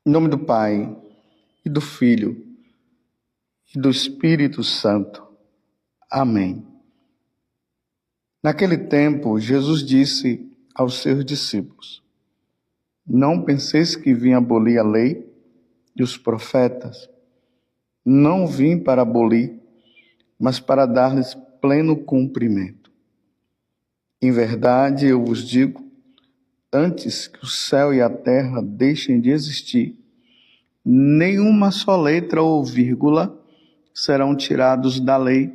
Em nome do Pai, e do Filho, e do Espírito Santo. Amém. Naquele tempo, Jesus disse aos seus discípulos: Não penseis que vim abolir a lei e os profetas. Não vim para abolir, mas para dar-lhes pleno cumprimento. Em verdade, eu vos digo, antes que o céu e a terra deixem de existir, nenhuma só letra ou vírgula serão tirados da lei,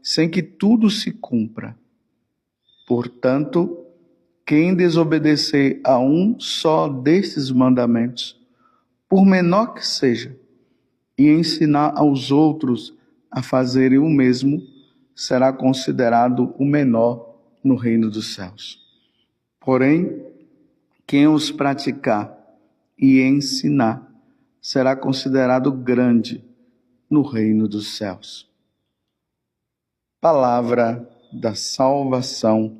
sem que tudo se cumpra. Portanto, quem desobedecer a um só destes mandamentos, por menor que seja, e ensinar aos outros a fazerem o mesmo, será considerado o menor no reino dos céus. Porém, quem os praticar e ensinar será considerado grande no reino dos céus. Palavra da salvação.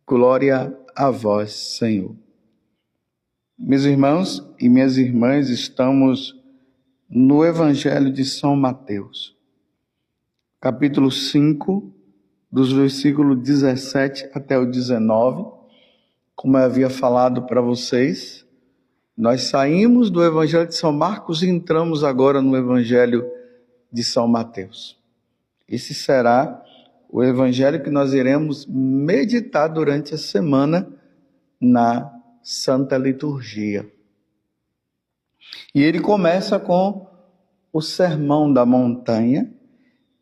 Glória a vós, Senhor. Meus irmãos e minhas irmãs, estamos no Evangelho de São Mateus, capítulo 5, dos versículos 17 até o 19. Como eu havia falado para vocês, nós saímos do Evangelho de São Marcos e entramos agora no Evangelho de São Mateus. Esse será o Evangelho que nós iremos meditar durante a semana na Santa Liturgia. E ele começa com o Sermão da Montanha,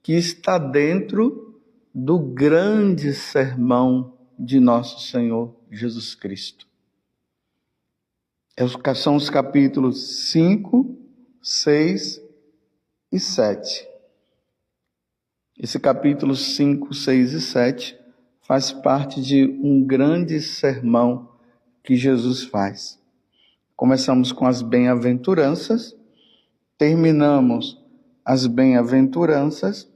que está dentro do grande sermão de nosso Senhor Jesus Cristo. São os capítulos 5, 6 e 7. Esse capítulo 5, 6 e 7 faz parte de um grande sermão que Jesus faz. Começamos com as bem-aventuranças, terminamos as bem-aventuranças.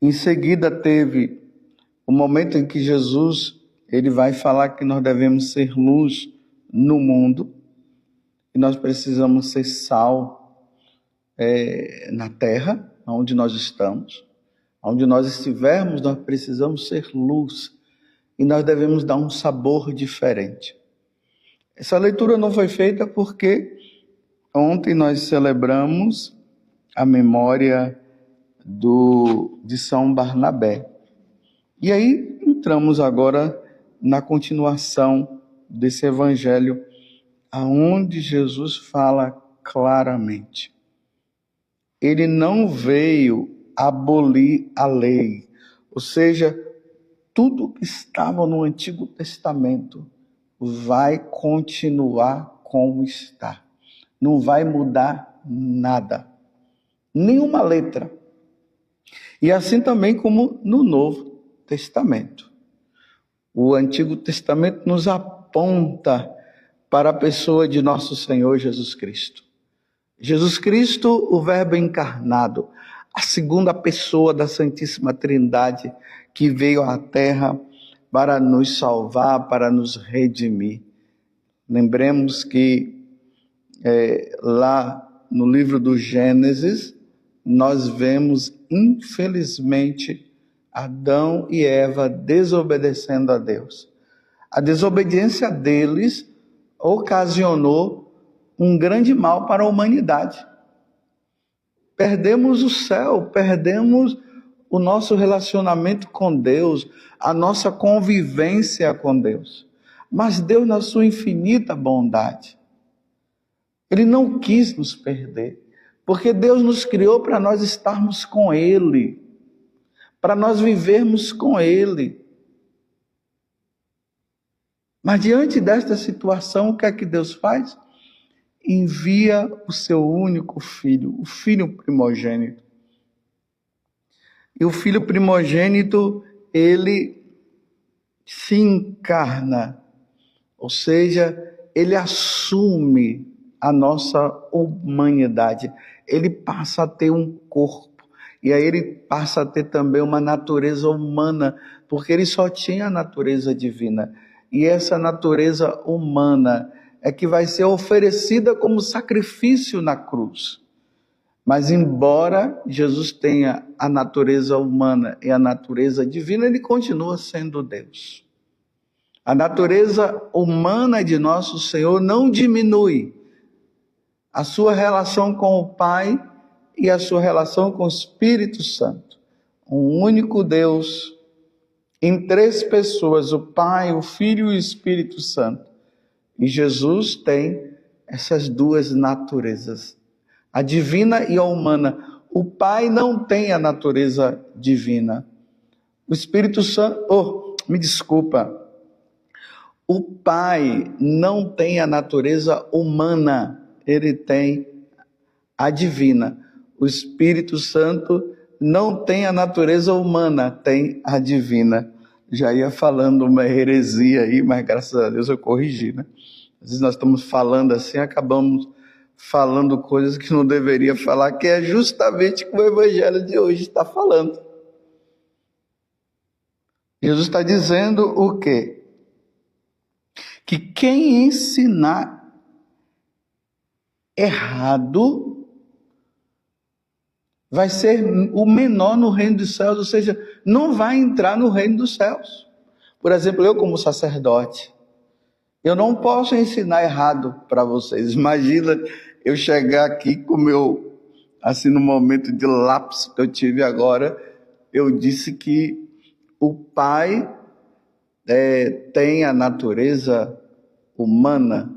Em seguida teve o momento em que Jesus ele vai falar que nós devemos ser luz no mundo, e nós precisamos ser sal na terra, onde nós estamos. Onde nós estivermos, nós precisamos ser luz, e nós devemos dar um sabor diferente. Essa leitura não foi feita porque ontem nós celebramos a memória de São Barnabé. E aí entramos agora na continuação desse evangelho, aonde Jesus fala claramente. Ele não veio abolir a lei, ou seja, tudo que estava no Antigo Testamento vai continuar como está. Não vai mudar nada, nenhuma letra. E assim também como no Novo Testamento. O Antigo Testamento nos aponta para a pessoa de nosso Senhor Jesus Cristo. Jesus Cristo, o Verbo encarnado, a segunda pessoa da Santíssima Trindade, que veio à Terra para nos salvar, para nos redimir. Lembremos que lá no livro do Gênesis, nós vemos, infelizmente, Adão e Eva desobedecendo a Deus. A desobediência deles ocasionou um grande mal para a humanidade. Perdemos o céu, perdemos o nosso relacionamento com Deus, a nossa convivência com Deus. Mas Deus, na sua infinita bondade, Ele não quis nos perder, porque Deus nos criou para nós estarmos com Ele, para nós vivermos com Ele. Mas diante desta situação, o que é que Deus faz? Envia o seu único filho, o filho primogênito. E o filho primogênito, ele se encarna, ou seja, ele assume a nossa humanidade. Ele passa a ter um corpo, e aí ele passa a ter também uma natureza humana, porque ele só tinha a natureza divina. E essa natureza humana, é que vai ser oferecida como sacrifício na cruz. Mas embora Jesus tenha a natureza humana e a natureza divina, ele continua sendo Deus. A natureza humana de nosso Senhor não diminui. A sua relação com o Pai e a sua relação com o Espírito Santo. Um único Deus em três pessoas, o Pai, o Filho e o Espírito Santo. E Jesus tem essas duas naturezas, a divina e a humana. O Pai não tem a natureza divina. O Espírito Santo, me desculpa. O Pai não tem a natureza humana, ele tem a divina. O Espírito Santo não tem a natureza humana, tem a divina. Já ia falando uma heresia aí, mas graças a Deus eu corrigi, né? Às vezes nós estamos falando assim, acabamos falando coisas que não deveria falar, que é justamente o que o Evangelho de hoje está falando. Jesus está dizendo o quê? Que quem ensinar errado vai ser o menor no reino dos céus, ou seja, não vai entrar no reino dos céus. Por exemplo, eu como sacerdote, eu não posso ensinar errado para vocês. Imagina eu chegar aqui com o meu, assim, no momento de lapso que eu tive agora, eu disse que o Pai tem a natureza humana.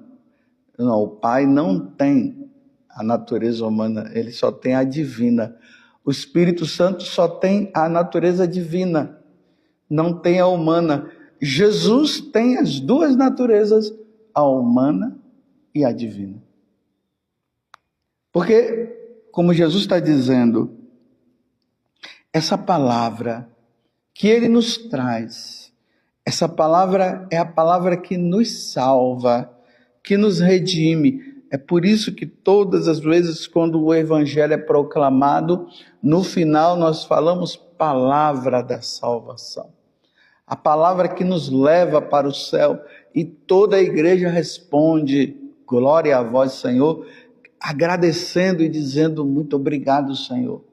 Não, o Pai não tem a natureza humana, ele só tem a divina. O Espírito Santo só tem a natureza divina, não tem a humana. Jesus tem as duas naturezas, a humana e a divina. Porque, como Jesus está dizendo, essa palavra que ele nos traz, essa palavra é a palavra que nos salva, que nos redime. É por isso que todas as vezes quando o Evangelho é proclamado, no final nós falamos palavra da salvação. A palavra que nos leva para o céu, e toda a igreja responde, glória a vós, Senhor, agradecendo e dizendo muito obrigado, Senhor,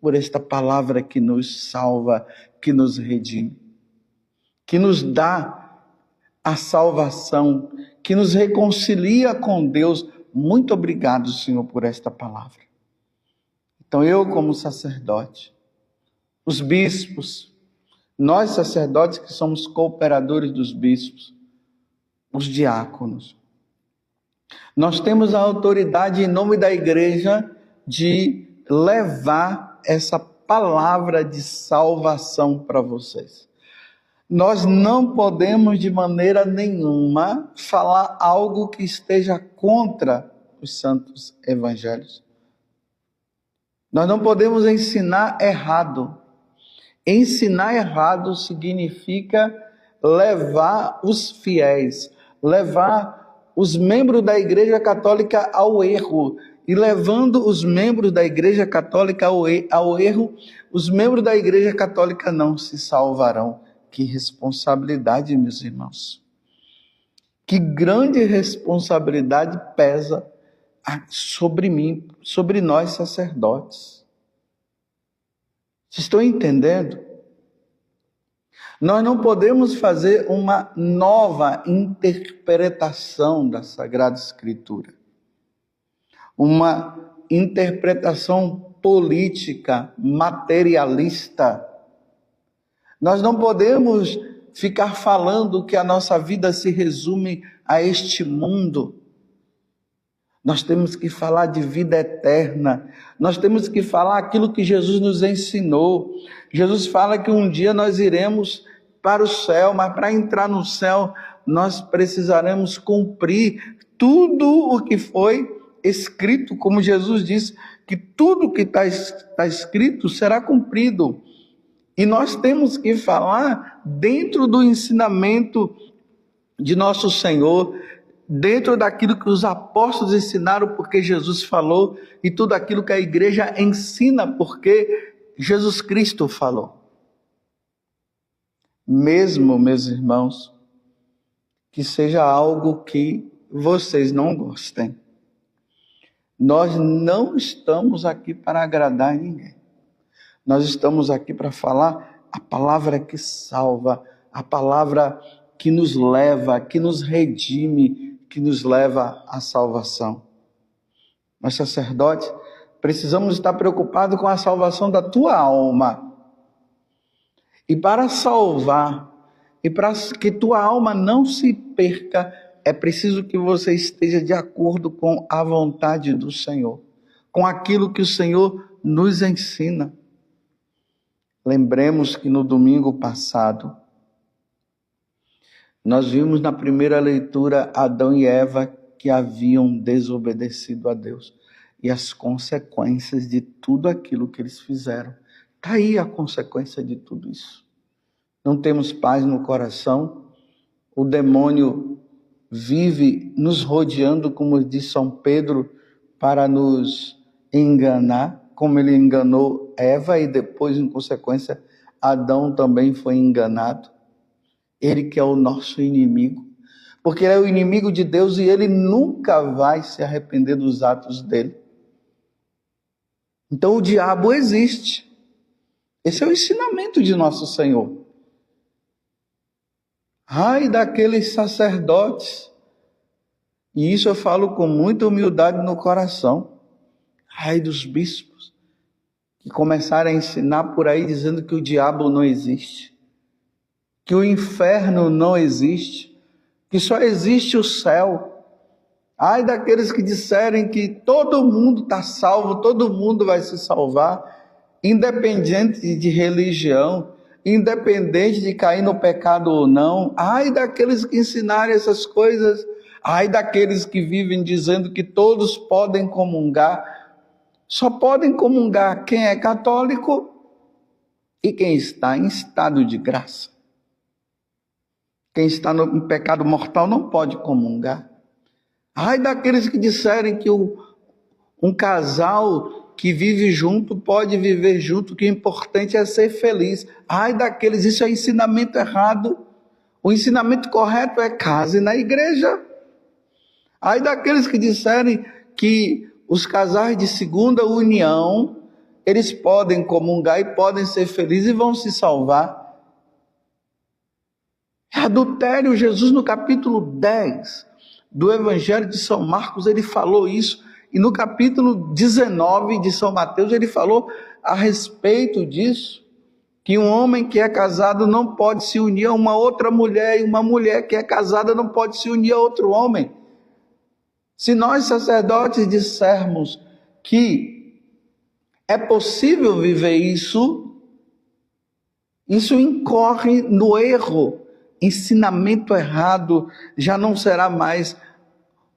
por esta palavra que nos salva, que nos redime, que nos dá a salvação, que nos reconcilia com Deus. Muito obrigado, Senhor, por esta palavra. Então eu, como sacerdote, os bispos, nós sacerdotes que somos cooperadores dos bispos, os diáconos, nós temos a autoridade em nome da igreja de levar essa palavra de salvação para vocês. Nós não podemos de maneira nenhuma falar algo que esteja contra os santos evangelhos. Nós não podemos ensinar errado. Ensinar errado significa levar os fiéis, levar os membros da Igreja Católica ao erro. E levando os membros da Igreja Católica ao erro, os membros da Igreja Católica não se salvarão. Que responsabilidade, meus irmãos. Que grande responsabilidade pesa sobre mim, sobre nós sacerdotes. Vocês estão entendendo? Nós não podemos fazer uma nova interpretação da Sagrada Escritura. Uma interpretação política, materialista. Nós não podemos ficar falando que a nossa vida se resume a este mundo. Nós temos que falar de vida eterna. Nós temos que falar aquilo que Jesus nos ensinou. Jesus fala que um dia nós iremos para o céu, mas para entrar no céu nós precisaremos cumprir tudo o que foi escrito, como Jesus disse, que tudo que está escrito será cumprido. E nós temos que falar dentro do ensinamento de nosso Senhor, dentro daquilo que os apóstolos ensinaram, porque Jesus falou, e tudo aquilo que a igreja ensina, porque Jesus Cristo falou. Mesmo, meus irmãos, que seja algo que vocês não gostem. Nós não estamos aqui para agradar ninguém. Nós estamos aqui para falar a palavra que salva, a palavra que nos leva, que nos redime, que nos leva à salvação. Nós, sacerdotes, precisamos estar preocupados com a salvação da tua alma. E para salvar, e para que tua alma não se perca, é preciso que você esteja de acordo com a vontade do Senhor, com aquilo que o Senhor nos ensina. Lembremos que no domingo passado, nós vimos na primeira leitura Adão e Eva que haviam desobedecido a Deus e as consequências de tudo aquilo que eles fizeram. Está aí a consequência de tudo isso. Não temos paz no coração, o demônio vive nos rodeando, como diz São Pedro, para nos enganar, como ele enganou Eva e depois, em consequência, Adão também foi enganado. Ele que é o nosso inimigo, porque ele é o inimigo de Deus e ele nunca vai se arrepender dos atos dele. Então o diabo existe. Esse é o ensinamento de nosso Senhor. Ai daqueles sacerdotes, e isso eu falo com muita humildade no coração, ai dos bispos, que começaram a ensinar por aí dizendo que o diabo não existe, que o inferno não existe, que só existe o céu. Ai daqueles que disserem que todo mundo está salvo, todo mundo vai se salvar, independente de religião, independente de cair no pecado ou não. Ai daqueles que ensinarem essas coisas. Ai daqueles que vivem dizendo que todos podem comungar. Só podem comungar quem é católico e quem está em estado de graça. Quem está no pecado mortal não pode comungar. Ai daqueles que disserem que um casal que vive junto pode viver junto, que o importante é ser feliz. Ai daqueles, isso é ensinamento errado. O ensinamento correto é case na igreja. Ai daqueles que disserem que os casais de segunda união, eles podem comungar e podem ser felizes e vão se salvar. É adultério. Jesus, no capítulo 10 do Evangelho de São Marcos, ele falou isso. E no capítulo 19 de São Mateus, ele falou a respeito disso, que um homem que é casado não pode se unir a uma outra mulher, e uma mulher que é casada não pode se unir a outro homem. Se nós, sacerdotes, dissermos que é possível viver isso, isso incorre no erro, ensinamento errado, já não será mais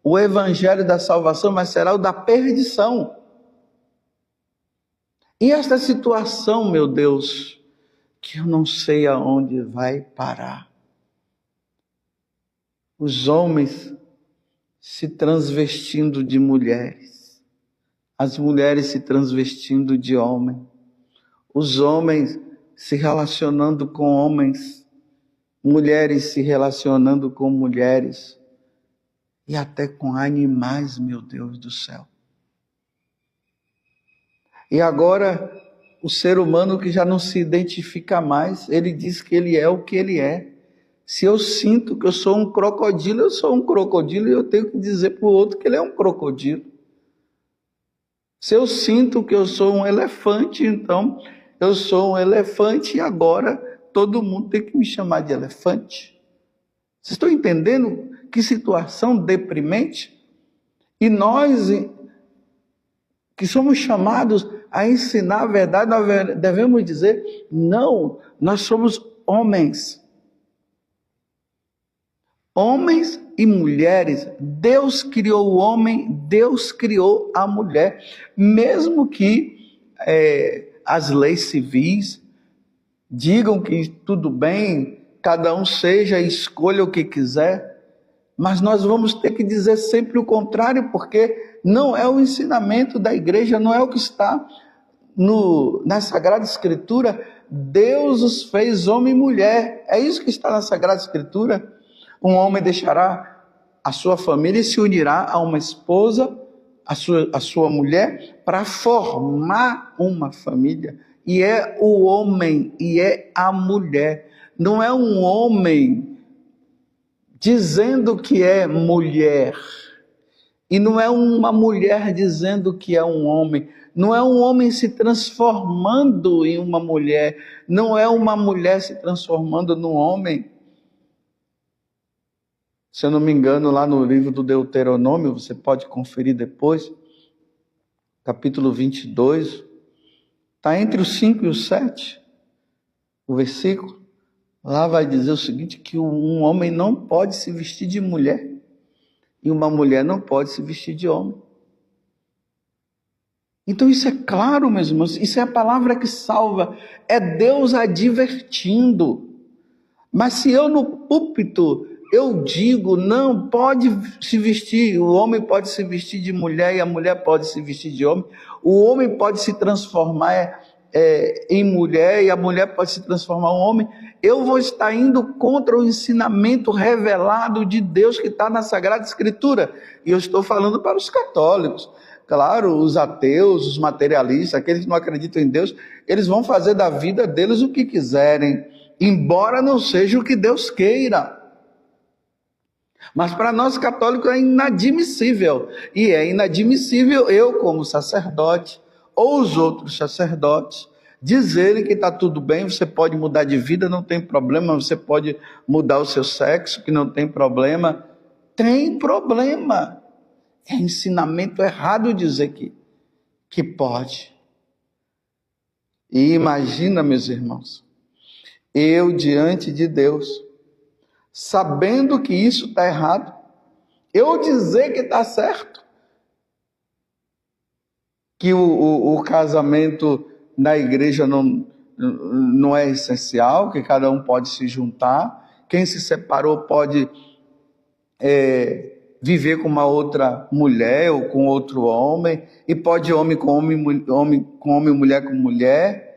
o evangelho da salvação, mas será o da perdição. E esta situação, meu Deus, que eu não sei aonde vai parar. Os homens se transvestindo de mulheres, as mulheres se transvestindo de homem, os homens se relacionando com homens, mulheres se relacionando com mulheres, e até com animais, meu Deus do céu. E agora, o ser humano que já não se identifica mais, ele diz que ele é o que ele é. Se eu sinto que eu sou um crocodilo, eu sou um crocodilo e eu tenho que dizer para o outro que ele é um crocodilo. Se eu sinto que eu sou um elefante, então eu sou um elefante e agora todo mundo tem que me chamar de elefante. Vocês estão entendendo que situação deprimente? E nós, que somos chamados a ensinar a verdade, nós devemos dizer, não, nós somos homens. Homens e mulheres. Deus criou o homem, Deus criou a mulher. Mesmo que as leis civis digam que tudo bem, cada um seja e escolha o que quiser, mas nós vamos ter que dizer sempre o contrário, porque não é o ensinamento da igreja, não é o que está na Sagrada Escritura. Deus os fez homem e mulher, é isso que está na Sagrada Escritura. Um homem deixará a sua família e se unirá a uma esposa, a sua mulher, para formar uma família. E é o homem e é a mulher. Não é um homem dizendo que é mulher. E não é uma mulher dizendo que é um homem. Não é um homem se transformando em uma mulher. Não é uma mulher se transformando num homem. Se eu não me engano, lá no livro do Deuteronômio, você pode conferir depois, capítulo 22, está entre os 5 e os 7, o versículo. Lá vai dizer o seguinte, que um homem não pode se vestir de mulher e uma mulher não pode se vestir de homem. Então isso é claro, meus irmãos, isso é a palavra que salva, é Deus advertindo. Mas se eu no púlpito, eu digo, não, pode se vestir, o homem pode se vestir de mulher e a mulher pode se vestir de homem, o homem pode se transformar em mulher e a mulher pode se transformar em homem, eu vou estar indo contra o ensinamento revelado de Deus que está na Sagrada Escritura. E eu estou falando para os católicos. Claro, os ateus, os materialistas, aqueles que não acreditam em Deus, eles vão fazer da vida deles o que quiserem, embora não seja o que Deus queira. Mas para nós católicos é inadmissível. E é inadmissível eu, como sacerdote, ou os outros sacerdotes, dizerem que está tudo bem, você pode mudar de vida, não tem problema, você pode mudar o seu sexo, que não tem problema. Tem problema. É ensinamento errado dizer que pode. E imagina, meus irmãos, eu diante de Deus, sabendo que isso está errado, eu dizer que está certo, que o casamento na igreja não é essencial, que cada um pode se juntar, quem se separou pode viver com uma outra mulher ou com outro homem, e pode homem com homem, mulher com mulher.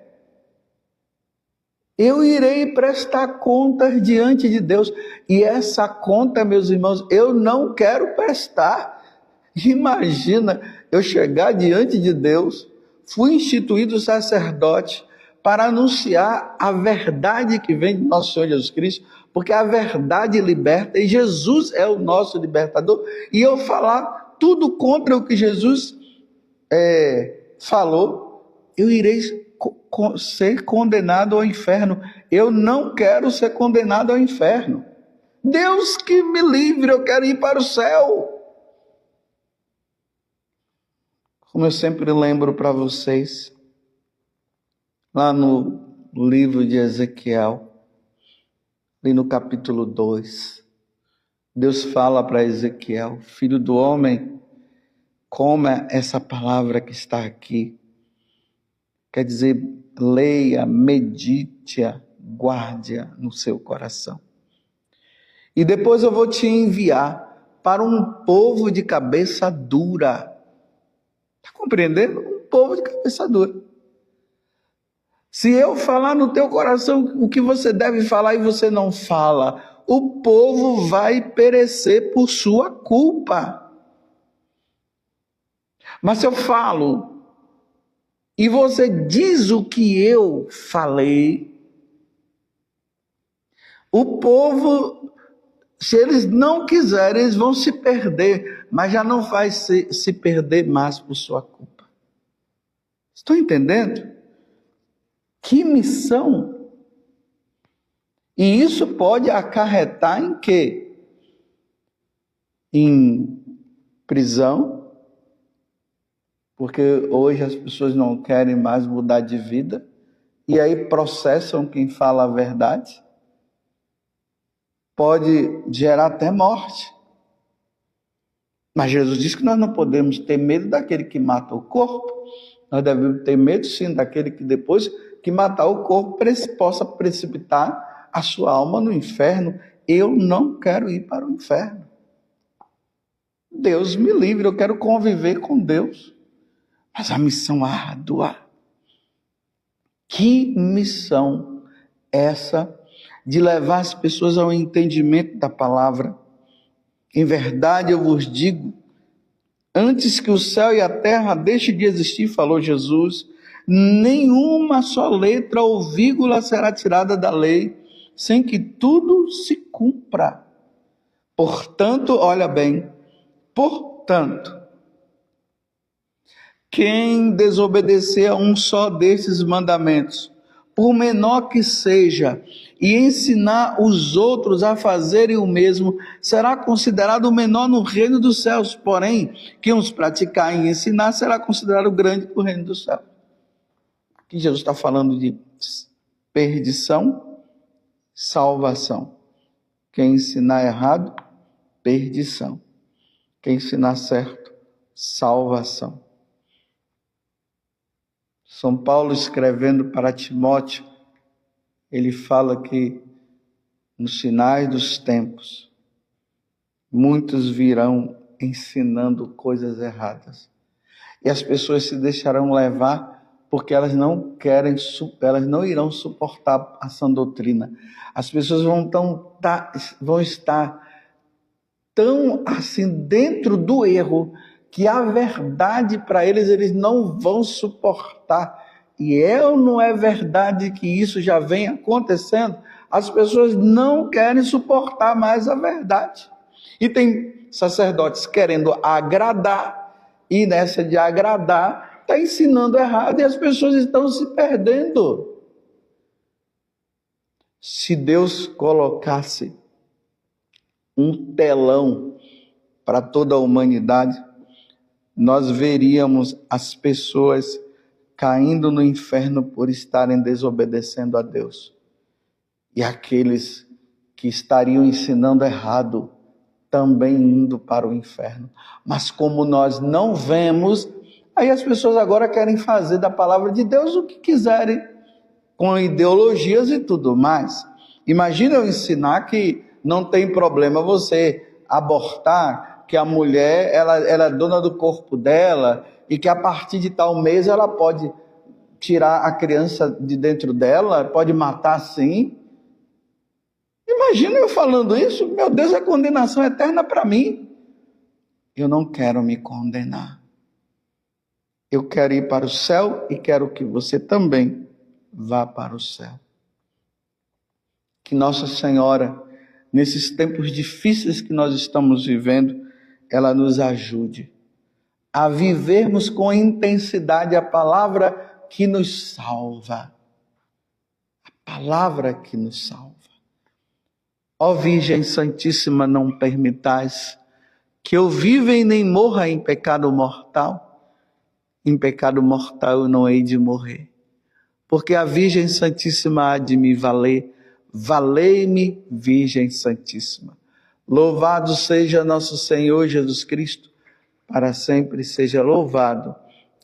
Eu irei prestar contas diante de Deus, e essa conta, meus irmãos, eu não quero prestar. Imagina eu chegar diante de Deus, fui instituído sacerdote para anunciar a verdade que vem de nosso Senhor Jesus Cristo, porque a verdade liberta e Jesus é o nosso libertador, e eu falar tudo contra o que Jesus falou, eu irei ser condenado ao inferno. Eu não quero ser condenado ao inferno. Deus que me livre, eu quero ir para o céu. Como eu sempre lembro para vocês, lá no livro de Ezequiel, ali no capítulo 2, Deus fala para Ezequiel, filho do homem, coma essa palavra que está aqui. Quer dizer, leia, medite-a, guarde-a no seu coração. E depois eu vou te enviar para um povo de cabeça dura. Está compreendendo? Um povo de cabeça dura. Se eu falar no teu coração o que você deve falar e você não fala, o povo vai perecer por sua culpa. Mas se eu falo e você diz o que eu falei, o povo, se eles não quiserem, eles vão se perder, mas já não vai se perder mais por sua culpa. Estão entendendo? Que missão! E isso pode acarretar em quê? Em prisão, porque hoje as pessoas não querem mais mudar de vida, e aí processam quem fala a verdade. Pode gerar até morte. Mas Jesus disse que nós não podemos ter medo daquele que mata o corpo. Nós devemos ter medo, sim, daquele que depois que matar o corpo possa precipitar a sua alma no inferno. Eu não quero ir para o inferno. Deus me livre, eu quero conviver com Deus. Mas a missão árdua. Que missão essa de levar as pessoas ao entendimento da palavra, Em verdade eu vos digo, antes que o céu e a terra deixem de existir, falou Jesus, nenhuma só letra ou vírgula será tirada da lei, sem que tudo se cumpra. Portanto, olha bem, portanto, quem desobedecer a um só desses mandamentos, por menor que seja, e ensinar os outros a fazerem o mesmo, será considerado o menor no reino dos céus. Porém, quem os praticar e ensinar será considerado grande no reino dos céus. Aqui Jesus está falando de perdição, salvação. Quem ensinar errado, perdição. Quem ensinar certo, salvação. São Paulo, escrevendo para Timóteo, ele fala que nos finais dos tempos, muitos virão ensinando coisas erradas. E as pessoas se deixarão levar porque elas não irão suportar a sã doutrina. As pessoas vão estar tão assim dentro do erro que a verdade para eles não vão suportar. E ou não é verdade que isso já vem acontecendo? As pessoas não querem suportar mais a verdade. E tem sacerdotes querendo agradar, e nessa de agradar, está ensinando errado e as pessoas estão se perdendo. Se Deus colocasse um telão para toda a humanidade, nós veríamos as pessoas caindo no inferno por estarem desobedecendo a Deus. E aqueles que estariam ensinando errado também indo para o inferno. Mas como nós não vemos, aí as pessoas agora querem fazer da palavra de Deus o que quiserem, com ideologias e tudo mais. Imagina eu ensinar que não tem problema você abortar, que a mulher ela é dona do corpo dela e que a partir de tal mês ela pode tirar a criança de dentro dela, pode matar sim. Imagina eu falando isso, meu Deus, é condenação eterna para mim. Eu não quero me condenar. Eu quero ir para o céu e quero que você também vá para o céu. Que Nossa Senhora, nesses tempos difíceis que nós estamos vivendo, ela nos ajude a vivermos com intensidade a palavra que nos salva. A palavra que nos salva. Ó Virgem Santíssima, não permitais que eu viva e nem morra em pecado mortal. Em pecado mortal eu não hei de morrer. Porque a Virgem Santíssima há de me valer. Valei-me, Virgem Santíssima. Louvado seja nosso Senhor Jesus Cristo, para sempre seja louvado,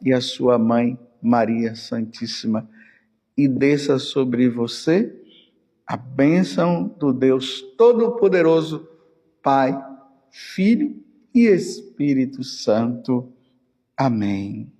e a sua mãe, Maria Santíssima. E desça sobre você a bênção do Deus Todo-Poderoso, Pai, Filho e Espírito Santo. Amém.